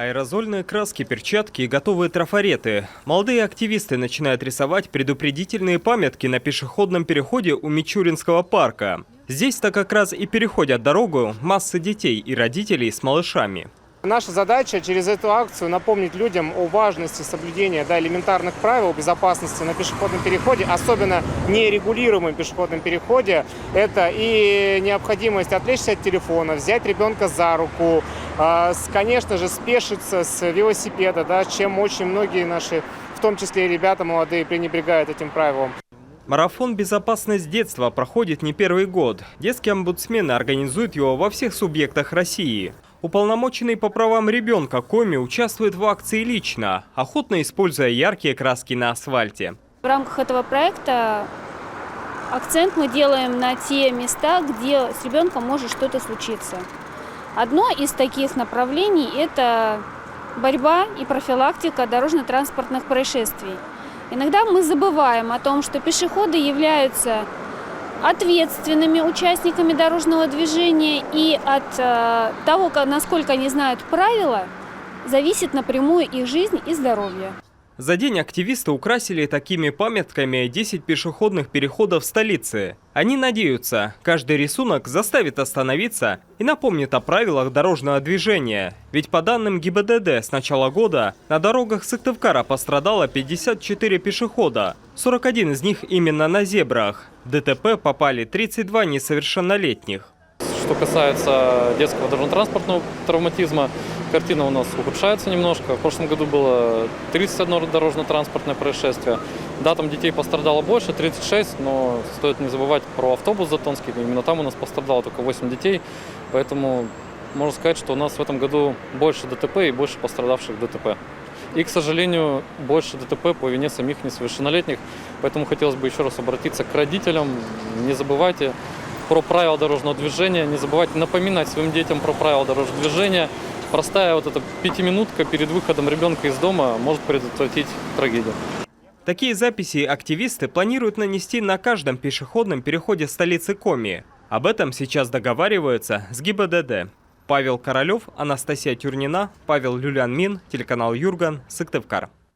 Аэрозольные краски, перчатки и готовые трафареты. Молодые активисты начинают рисовать предупредительные памятки на пешеходном переходе у Мичуринского парка. Здесь-то как раз и переходят дорогу массы детей и родителей с малышами. Наша задача через эту акцию напомнить людям о важности соблюдения элементарных правил безопасности на пешеходном переходе, особенно нерегулируемом пешеходном переходе. Это и необходимость отвлечься от телефона, взять ребенка за руку, конечно же, спешиться с велосипеда, чем очень многие наши, в том числе и ребята молодые, пренебрегают этим правилом. Марафон «Безопасность детства» проходит не первый год. Детские омбудсмены организуют его во всех субъектах России. Уполномоченный по правам ребенка Коми участвует в акции лично, охотно используя яркие краски на асфальте. В рамках этого проекта акцент мы делаем на те места, где с ребенком может что-то случиться. Одно из таких направлений – это борьба и профилактика дорожно-транспортных происшествий. Иногда мы забываем о том, что пешеходы являются ответственными участниками дорожного движения, и от того, насколько они знают правила, зависит напрямую их жизнь и здоровье. За день активисты украсили такими памятками 10 пешеходных переходов в столице. Они надеются, каждый рисунок заставит остановиться и напомнит о правилах дорожного движения. Ведь по данным ГИБДД с начала года на дорогах Сыктывкара пострадало 54 пешехода, 41 из них именно на зебрах. В ДТП попали 32 несовершеннолетних. Что касается детского дорожно-транспортного травматизма, картина у нас ухудшается немножко. В прошлом году было 31 дорожно-транспортное происшествие. Да, там детей пострадало больше, 36, но стоит не забывать про автобус затонский. Именно там у нас пострадало только 8 детей. Поэтому можно сказать, что у нас в этом году больше ДТП и больше пострадавших в ДТП. И, к сожалению, больше ДТП по вине самих несовершеннолетних. Поэтому хотелось бы еще раз обратиться к родителям. Не забывайте про правила дорожного движения, не забывайте напоминать своим детям про правила дорожного движения. Простая вот эта 5-минутка перед выходом ребенка из дома может предотвратить трагедию. Такие записи активисты планируют нанести на каждом пешеходном переходе столицы Коми. Об этом сейчас договариваются с ГИБДД. Павел Королев, Анастасия Тюрнина, Павел Люлянмин, телеканал Юрган, Сыктывкар.